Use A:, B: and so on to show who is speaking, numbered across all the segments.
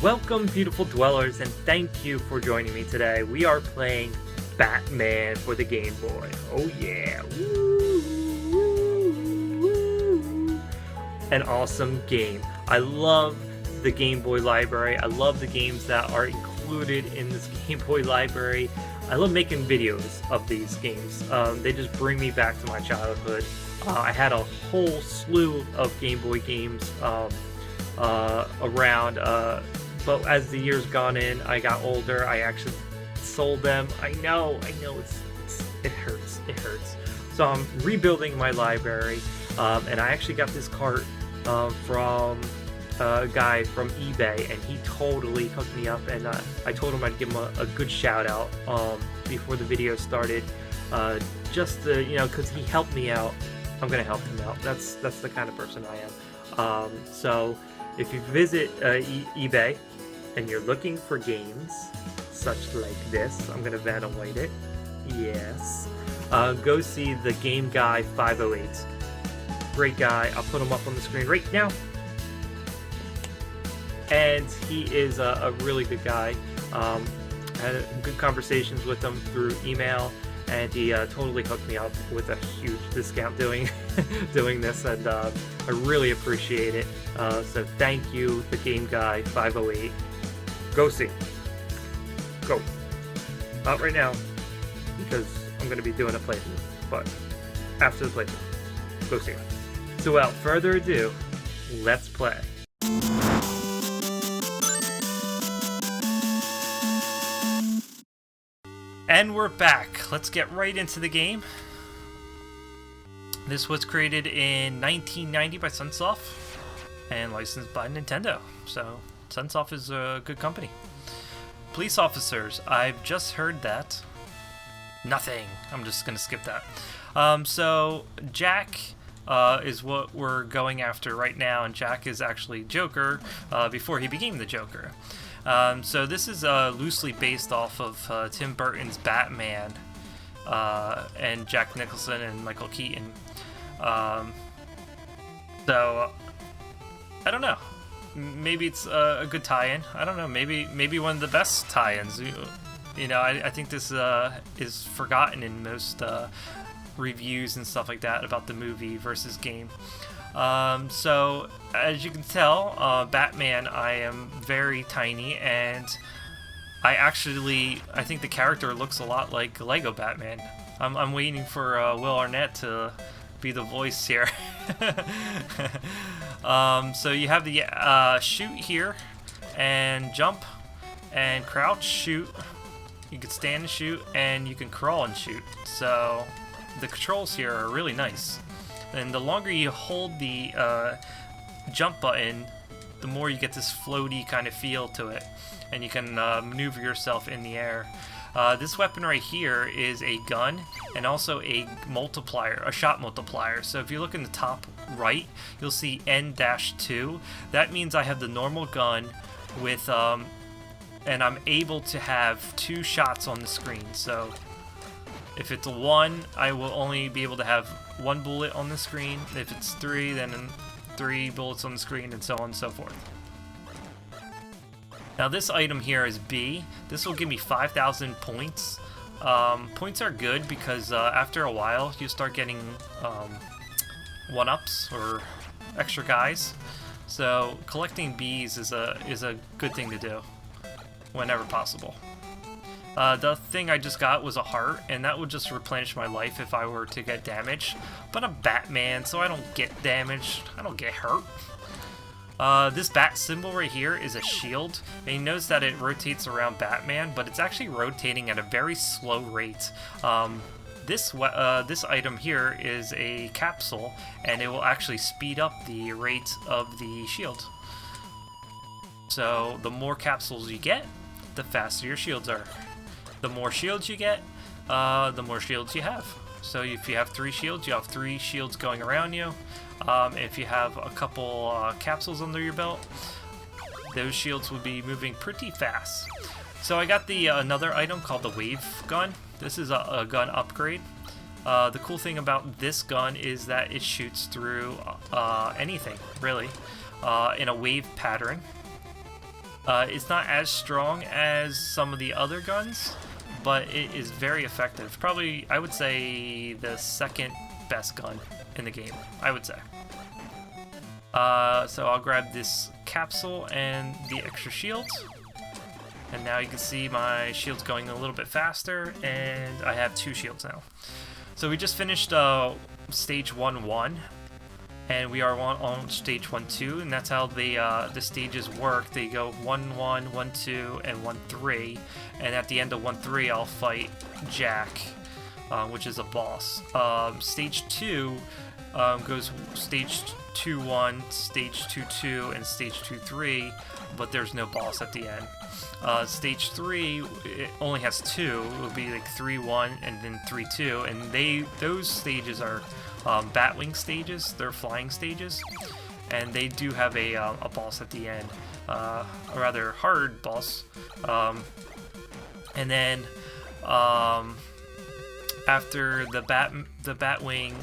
A: Welcome, beautiful dwellers, and thank you for joining me today. We are playing Batman for the Game Boy. Oh yeah. Woo, woo, woo. An awesome game. I love the Game Boy library. I love the games that are included in this Game Boy library. I love making videos of these games. They just bring me back to my childhood. I had a whole slew of Game Boy games around, but as the years gone in, I got older. I actually sold them. I know, it hurts. So I'm rebuilding my library, and I actually got this cart from a guy from eBay, and he totally hooked me up. And I told him I'd give him a good shout out before the video started, just to, because he helped me out. I'm gonna help him out. That's the kind of person I am. So if you visit eBay and you're looking for games such like this, I'm gonna Vanna White it. Yes. Go see the Game Guy 508. Great guy. I'll put him up on the screen right now. And he is a really good guy. Had good conversations with him through email, and he totally hooked me up with a huge discount doing this, and I really appreciate it. So thank you, the Game Guy 508. Go see. Go. Not right now, because I'm going to be doing a playthrough, but after the playthrough, go see it. So without further ado, let's play. And we're back. Let's get right into the game. This was created in 1990 by Sunsoft and licensed by Nintendo. So Sunsoft is a good company. Police officers. I've just heard that. Nothing. I'm just going to skip that. So Jack is what we're going after right now. And Jack is actually Joker before he became the Joker. So this is loosely based off of Tim Burton's Batman and Jack Nicholson and Michael Keaton. So I don't know. Maybe it's a good tie-in. I don't know. Maybe one of the best tie-ins. I think this is forgotten in most reviews and stuff like that about the movie versus game. So as you can tell, Batman, I am very tiny, and I think the character looks a lot like Lego Batman. I'm waiting for Will Arnett to be the voice here. So you have the shoot here, and jump, and crouch, shoot. You can stand and shoot, and you can crawl and shoot. So the controls here are really nice. And the longer you hold the jump button, the more you get this floaty kind of feel to it. And you can maneuver yourself in the air. This weapon right here is a gun and also a multiplier, a shot multiplier. So if you look in the top right, you'll see N-2. That means I have the normal gun with, and I'm able to have 2 shots on the screen. So if it's a 1, I will only be able to have 1 bullet on the screen. If it's 3, then 3 bullets on the screen, and so on and so forth. Now this item here is B. This will give me 5,000 points. Points are good because after a while you start getting 1-ups or extra guys. So collecting Bs is a good thing to do whenever possible. The thing I just got was a heart, and that would just replenish my life if I were to get damaged. But I'm Batman, so I don't get damaged. I don't get hurt. This bat symbol right here is a shield, and you notice that it rotates around Batman, but it's actually rotating at a very slow rate. This item here is a capsule, and it will actually speed up the rate of the shield. So the more capsules you get, the faster your shields are. The more shields you get, the more shields you have. So if you have 3 shields, you have 3 shields going around you. If you have a couple capsules under your belt, those shields would be moving pretty fast. So I got the another item called the wave gun. This is a gun upgrade. The cool thing about this gun is that it shoots through anything, really, in a wave pattern. It's not as strong as some of the other guns, but it is very effective. Probably, I would say, the second best gun in the game, I would say. So I'll grab this capsule and the extra shields. And now you can see my shield's going a little bit faster, and I have 2 shields now. So we just finished stage 1-1, and we are on stage 1-2, and that's how the stages work. They go 1-1, 1-2, and 1-3, and at the end of 1-3, I'll fight Jack, which is a boss. Stage 2 goes stage 2-1, stage 2-2, and stage 2-3, but there's no boss at the end. Stage 3, it only has 2. It would be like 3-1 and then 3-2, and those stages are Batwing stages. They're flying stages, and they do have a boss at the end, a rather hard boss. And then after the Batwing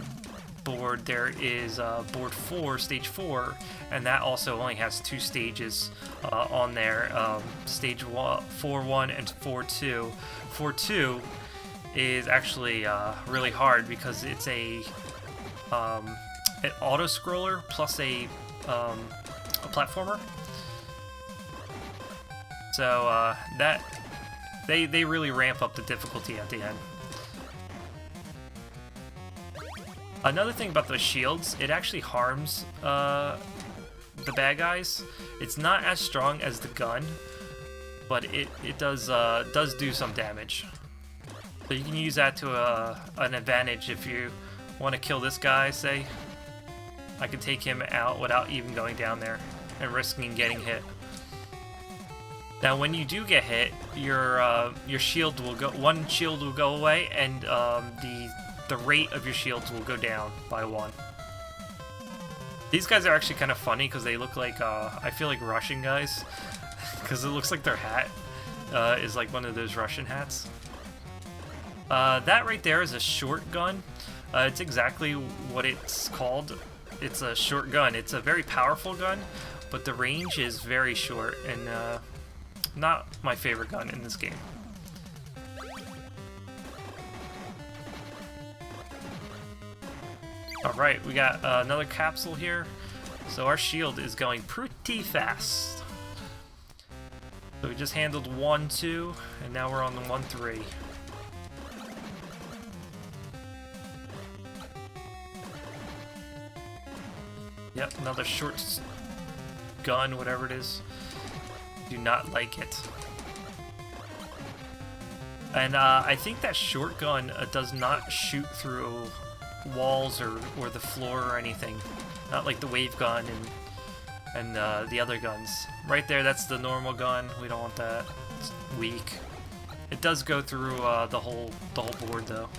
A: board, there is board 4, stage 4, and that also only has 2 stages on there, stage 4-1 and 4-2. 4-2 is actually really hard because it's an auto-scroller plus a platformer. So that they really ramp up the difficulty at the end. Another thing about the shields, it actually harms the bad guys. It's not as strong as the gun, but it does do some damage. So you can use that to an advantage if you want to kill this guy, say. I can take him out without even going down there and risking getting hit. Now, when you do get hit, your shield will go. One shield will go away, and the rate of your shields will go down by 1. These guys are actually kind of funny because they look like I feel like Russian guys, because it looks like their hat is like one of those Russian hats. That right there is a short gun. It's exactly what it's called. It's a short gun. It's a very powerful gun, but the range is very short, and not my favorite gun in this game. Alright, we got another capsule here, so our shield is going pretty fast. So we just handled 1-2, and now we're on the 1-3. Yep, another short gun, whatever it is. Do not like it. And I think that short gun does not shoot through walls or the floor or anything. Not like the wave gun and the other guns. Right there, that's the normal gun. We don't want that. It's weak. It does go through the whole board though.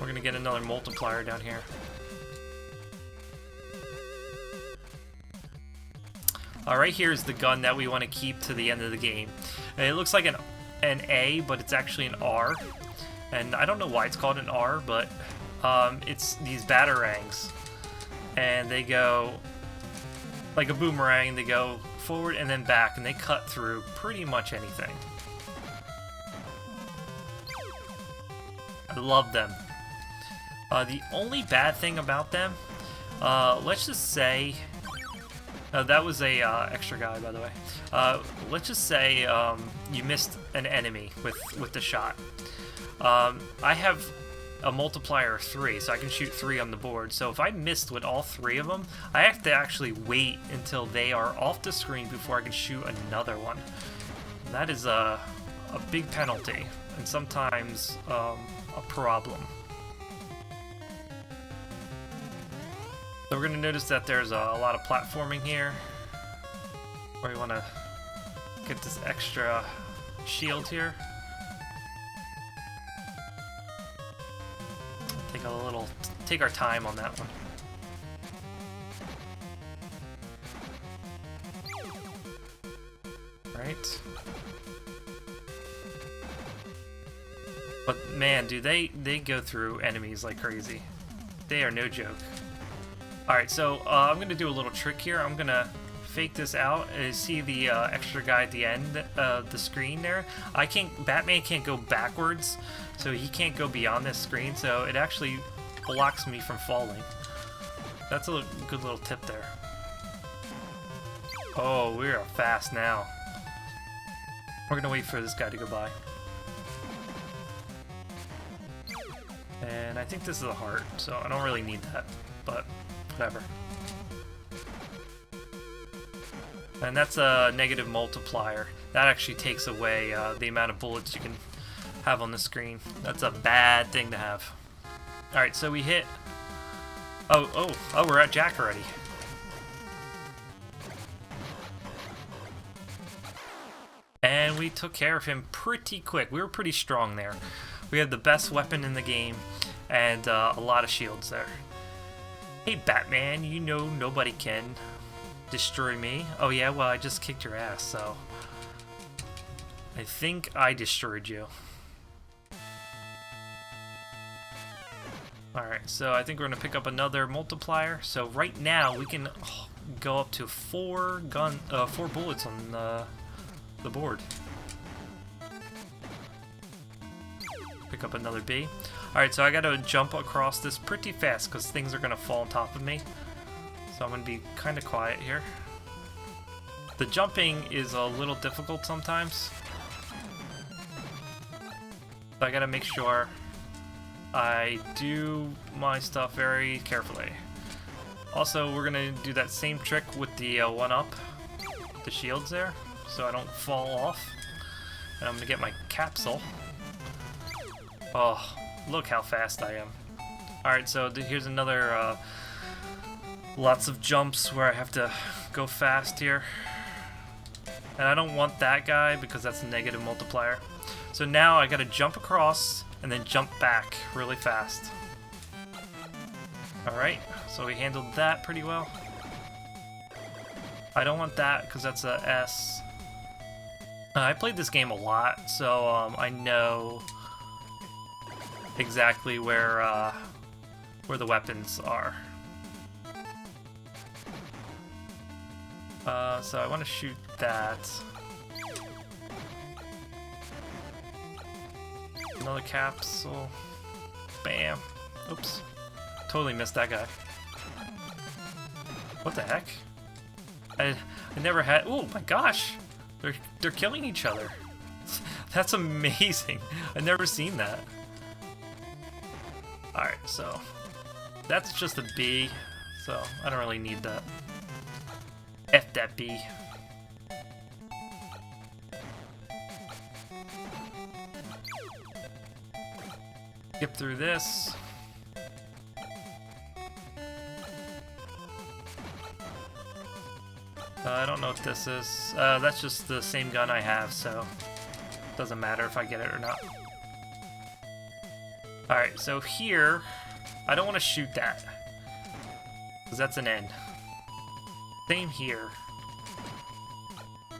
A: We're gonna get another multiplier down here. Right here is the gun that we want to keep to the end of the game. And it looks like an A, but it's actually an R. And I don't know why it's called an R, but it's these batarangs. And they go like a boomerang. They go forward and then back, and they cut through pretty much anything. I love them. The only bad thing about them, let's just say... that was a extra guy, by the way. Let's just say you missed an enemy with the shot. I have a multiplier of 3, so I can shoot 3 on the board. So if I missed with all 3 of them, I have to actually wait until they are off the screen before I can shoot another one. And that is a big penalty, and sometimes a problem. So we're going to notice that there's a lot of platforming here, where we want to get this extra shield here. Take our time on that one. Right. But man, do they go through enemies like crazy. They are no joke. Alright, so I'm going to do a little trick here. I'm going to fake this out. See the extra guy at the end of the screen there? Batman can't go backwards, so he can't go beyond this screen, so it actually blocks me from falling. That's a good little tip there. Oh, we are fast now. We're gonna wait for this guy to go by. And I think this is a heart, so I don't really need that, but whatever. And that's a negative multiplier. That actually takes away the amount of bullets you can have on the screen. That's a bad thing to have. Alright, so we hit... Oh, we're at Jack already. And we took care of him pretty quick. We were pretty strong there. We had the best weapon in the game and a lot of shields there. Hey Batman, you know nobody can destroy me. Oh yeah, well I just kicked your ass, so I think I destroyed you. Alright, so I think we're going to pick up another multiplier. So right now we can go up to 4 bullets on the board. Pick up another B. Alright, so I got to jump across this pretty fast because things are going to fall on top of me. So I'm going to be kind of quiet here. The jumping is a little difficult sometimes. So I got to make sure I do my stuff very carefully. Also, we're going to do that same trick with the 1-up, the shields there, so I don't fall off. And I'm going to get my capsule. Oh, look how fast I am. Alright, so here's another lots of jumps where I have to go fast here. And I don't want that guy because that's a negative multiplier. So now I gotta jump across and then jump back really fast. Alright, so we handled that pretty well. I don't want that because that's a S. I played this game a lot, so I know exactly where the weapons are. So I want to shoot that. Another capsule. Bam. Oops. Totally missed that guy. What the heck? I never had... Oh my gosh! They're killing each other. That's amazing. I've never seen that. Alright, so... That's just a B, so I don't really need that. F that B. Skip through this. I don't know what this is. That's just the same gun I have, so doesn't matter if I get it or not. Alright, so here, I don't want to shoot that, because that's an N. Same here.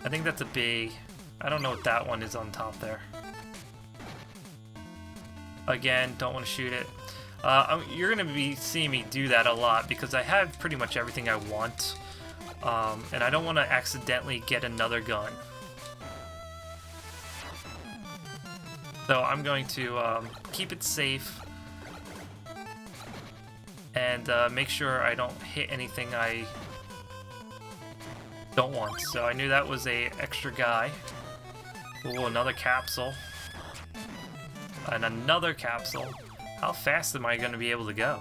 A: I think that's a B. I don't know what that one is on top there. Again, don't want to shoot it. You're going to be seeing me do that a lot because I have pretty much everything I want. And I don't want to accidentally get another gun. So I'm going to keep it safe. And make sure I don't hit anything I don't want. So I knew that was a extra guy. Ooh, another capsule. And another capsule. How fast am I going to be able to go?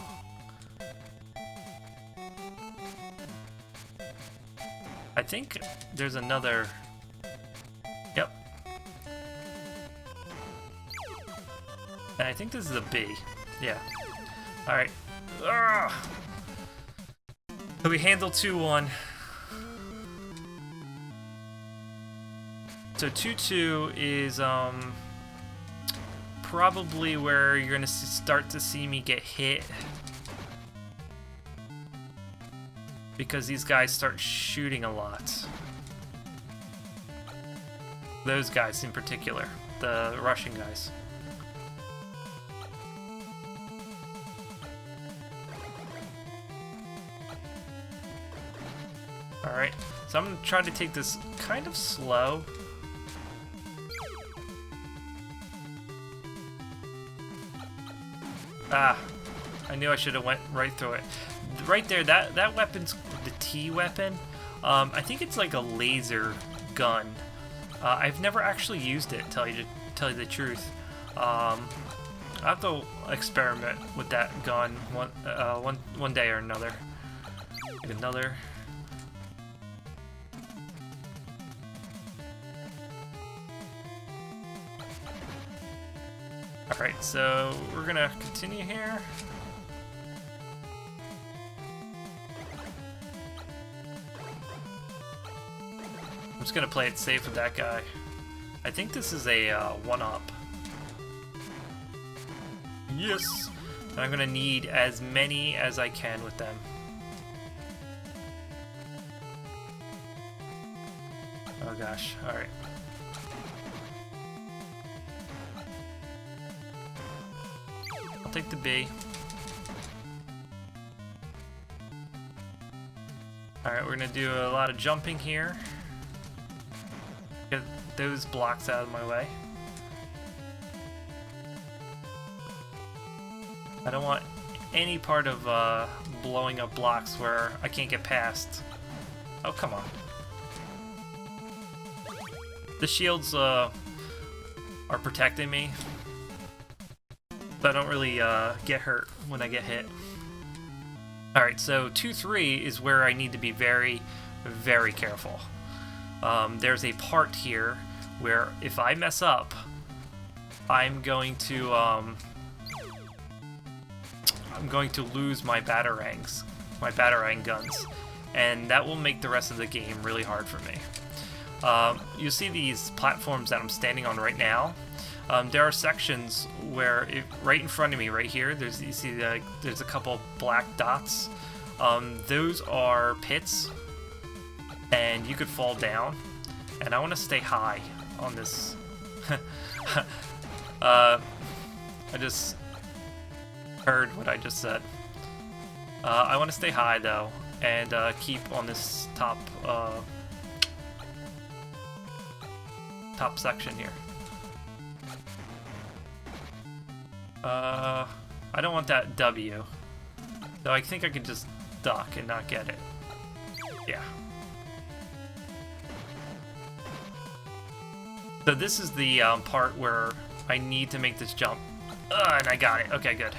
A: I think there's another... Yep. And I think this is a B. Yeah. Alright. So we handle 2-1. So 2-2 is probably where you're gonna start to see me get hit, because these guys start shooting a lot. Those guys in particular, the Russian guys. Alright, so I'm going to try to take this kind of slow. Ah, I knew I should have went right through it. Right there, that weapon's the T weapon. I think it's like a laser gun. I've never actually used it, tell you the truth. I have to experiment with that gun one day or another. Another. Alright, so we're gonna continue here. I'm just gonna play it safe with that guy. I think this is a one-up. Yes! And I'm gonna need as many as I can with them. Oh gosh, alright. I'll take the B. Alright, we're gonna do a lot of jumping here. Get those blocks out of my way. I don't want any part of blowing up blocks where I can't get past. Oh, come on. The shields are protecting me, so I don't really get hurt when I get hit. Alright, so 2-3 is where I need to be very, very careful. There's a part here where if I mess up, I'm going to lose my batarangs, my batarang guns, and that will make the rest of the game really hard for me. You see these platforms that I'm standing on right now. There are sections where, right in front of me, right here, there's a couple black dots. Those are pits, and you could fall down. And I want to stay high on this. I just heard what I just said. I want to stay high though, and keep on this top section here. I don't want that W, so I think I can just duck and not get it. Yeah. So this is the part where I need to make this jump. And I got it. Okay, good.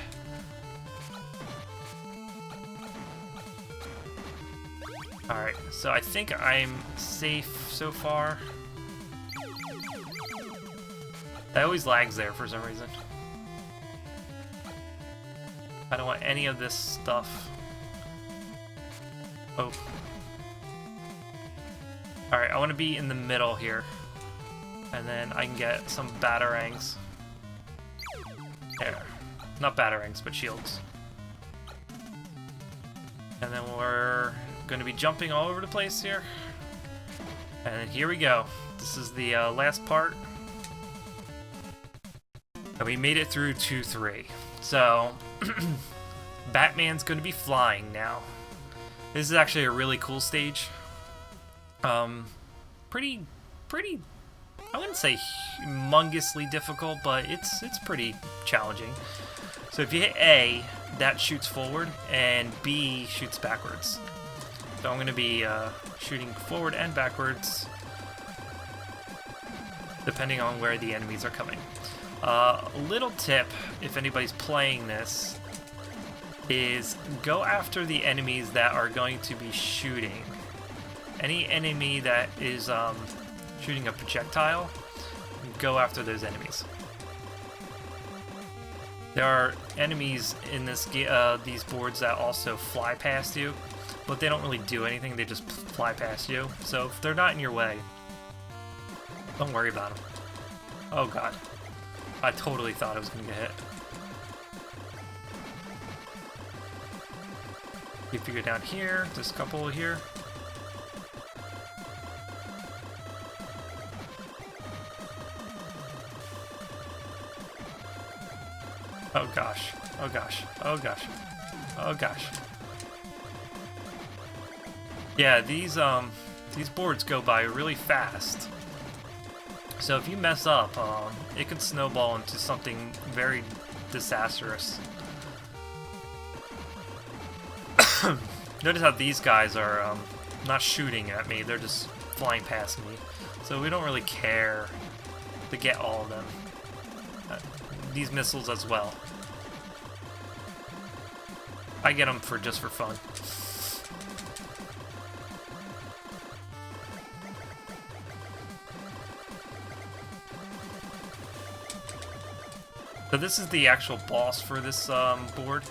A: Alright, so I think I'm safe so far. That always lags there for some reason. I don't want any of this stuff. Oh. Alright, I want to be in the middle here. And then I can get some batarangs. There. Not batarangs, but shields. And then we're going to be jumping all over the place here. And here we go. This is the last part. And we made it through 2-3. So, Batman's going to be flying now. This is actually a really cool stage. Pretty, I wouldn't say humongously difficult, but it's pretty challenging. So if you hit A, that shoots forward, and B shoots backwards. So I'm going to be shooting forward and backwards, depending on where the enemies are coming. A little tip, if anybody's playing this, is go after the enemies that are going to be shooting. Any enemy that is shooting a projectile, go after those enemies. There are enemies in this these boards that also fly past you, but they don't really do anything, they just fly past you. So if they're not in your way, don't worry about them. Oh god. I totally thought I was going to get hit. If you go down here, there's a couple here. Oh gosh, oh gosh, oh gosh, oh gosh. Yeah, these boards go by really fast. So if you mess up, it could snowball into something very disastrous. Notice how these guys are not shooting at me, they're just flying past me. So we don't really care to get all of them. These missiles as well. I get them just for fun. So this is the actual boss for this board.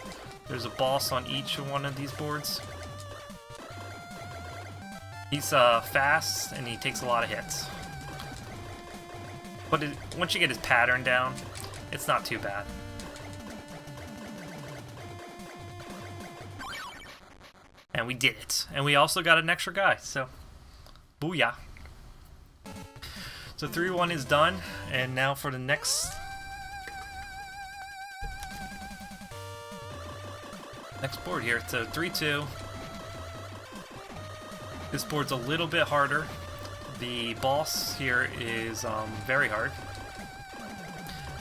A: There's a boss on each one of these boards. He's fast and he takes a lot of hits. But once you get his pattern down, it's not too bad. And we did it. And we also got an extra guy, so booyah. So 3-1 is done, and now for the next board here. So 3-2. This board's a little bit harder. The boss here is very hard.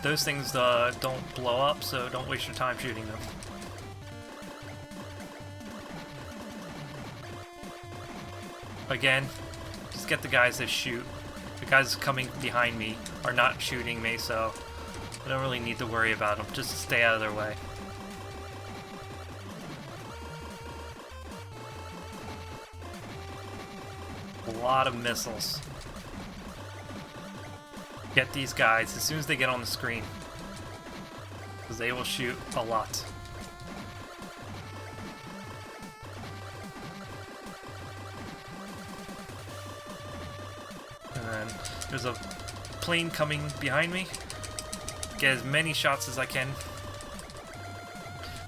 A: Those things don't blow up, so don't waste your time shooting them. Again, just get the guys that shoot. The guys coming behind me are not shooting me, so I don't really need to worry about them. Just stay out of their way. A lot of missiles. Get these guys as soon as they get on the screen, because they will shoot a lot. And then there's a plane coming behind me. Get as many shots as I can.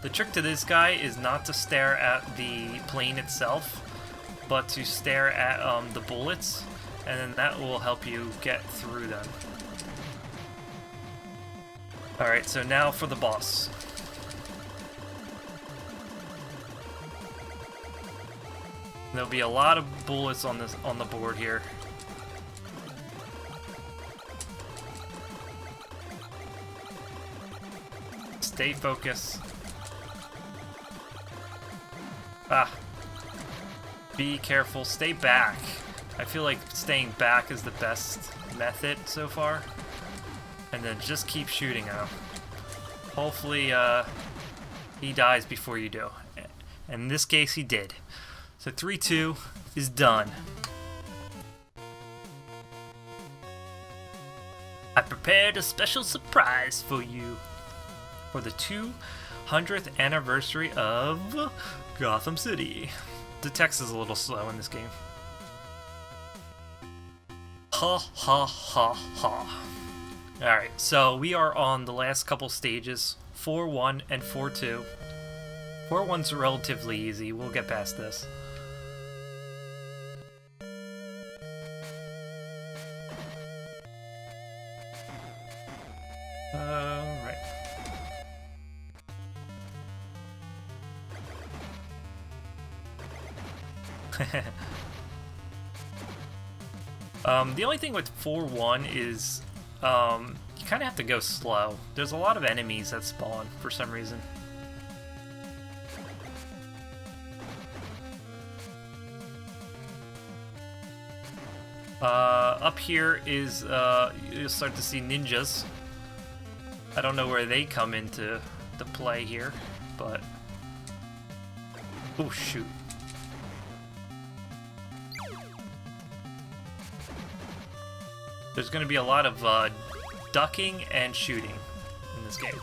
A: The trick to this guy is not to stare at the plane itself, but to stare at the bullets, and then that will help you get through them. Alright, so now for the boss. There'll be a lot of bullets on the board here. Stay focused. Be careful, stay back. I feel like staying back is the best method so far. And then just keep shooting at him. Hopefully he dies before you do. And in this case he did. So 3-2 is done. I prepared a special surprise for you for the 200th anniversary of Gotham City. The text is a little slow in this game. Ha ha ha ha. Alright, so we are on the last couple stages, 4-1 and 4-2. 4-1's relatively easy, we'll get past this. Alright. The only thing with 4-1 is you kind of have to go slow. There's a lot of enemies that spawn for some reason. Up here is you'll start to see ninjas. I don't know where they come into the play here, but oh shoot. There's going to be a lot of ducking and shooting in this game.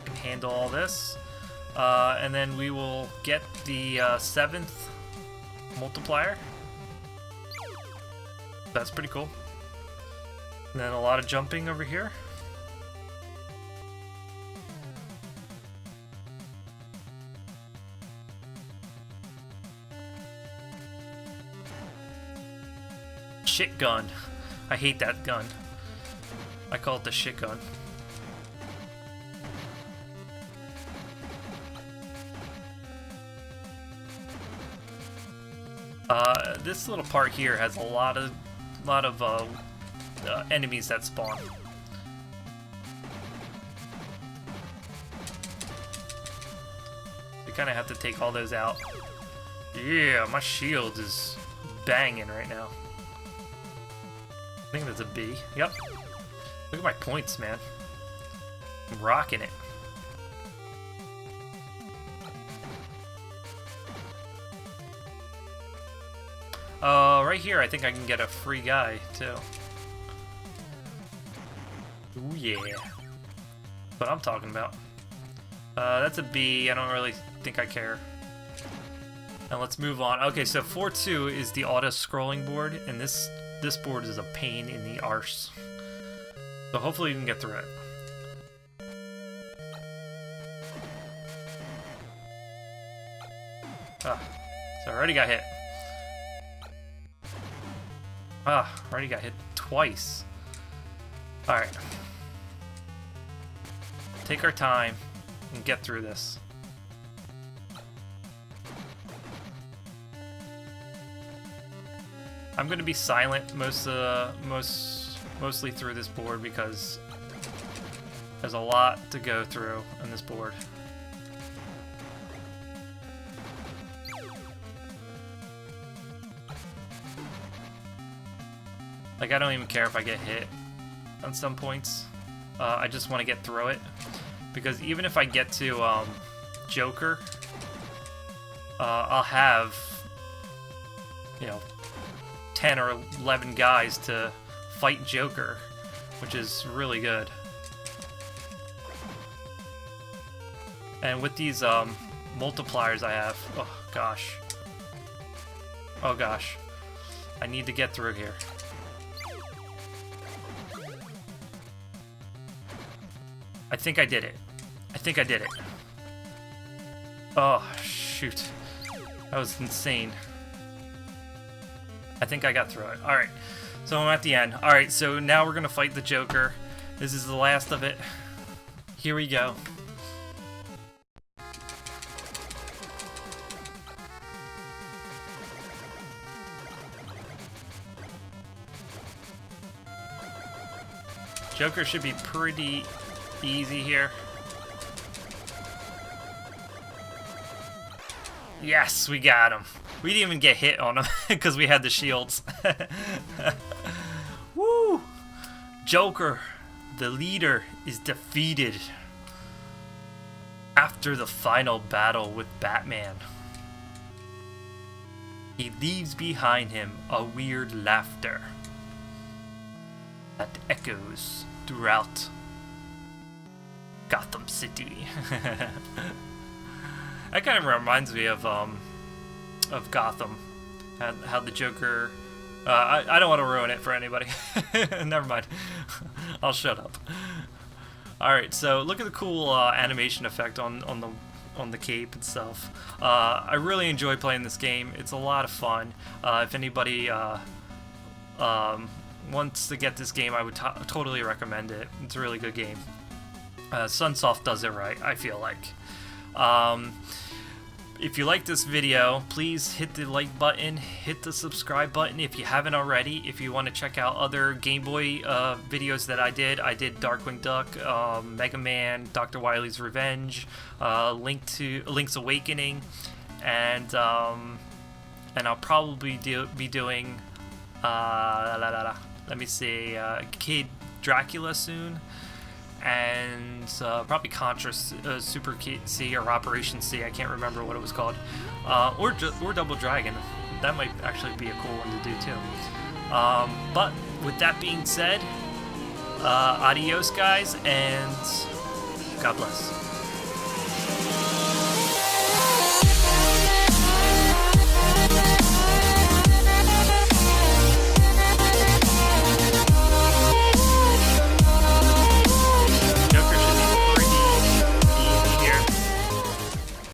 A: Can handle all this. And then we will get the 7th multiplier. That's pretty cool. And then a lot of jumping over here. Shit gun. I hate that gun. I call it the shit gun. This little part here has a lot of enemies that spawn. You kind of have to take all those out. Yeah, my shield is banging right now. I think that's a B. Yep. Look at my points, man. I'm rocking it. Right here, I think I can get a free guy, too. Ooh, yeah. That's what I'm talking about. That's a B. I don't really think I care. Now let's move on. Okay, so 4-2 is the auto-scrolling board, and this board is a pain in the arse. So hopefully you can get through it. Ah, so I already got hit. Ah, already got hit twice. Alright. Take our time and get through this. I'm gonna be silent mostly through this board because there's a lot to go through on this board. Like, I don't even care if I get hit on some points. I just want to get through it. Because even if I get to Joker, I'll have, 10 or 11 guys to fight Joker, which is really good. And with these multipliers I have, oh gosh. Oh gosh. I need to get through here. I think I did it. I think I did it. Oh, shoot. That was insane. I think I got through it. Alright, so I'm at the end. Alright, so now we're gonna fight the Joker. This is the last of it. Here we go. Joker should be pretty easy here. Yes, we got him. We didn't even get hit on him because we had the shields. Woo! Joker, the leader, is defeated after the final battle with Batman. He leaves behind him a weird laughter that echoes throughout Gotham City. That kind of reminds me of Gotham. How the Joker... I don't want to ruin it for anybody. Never mind. I'll shut up. Alright, so look at the cool animation effect on the cape itself. I really enjoy playing this game. It's a lot of fun. If anybody wants to get this game, I would totally recommend it. It's a really good game. Sunsoft does it right, I feel like. If you like this video, please hit the like button, hit the subscribe button if you haven't already. If you want to check out other Game Boy videos that I did Darkwing Duck, Mega Man, Dr. Wily's Revenge, Link's Awakening, and I'll probably be doing let me see, Kid Dracula soon. And probably Contra Super C or Operation C, I can't remember what it was called, or Double Dragon. That might actually be a cool one to do too. But with that being said, adios guys, and God bless.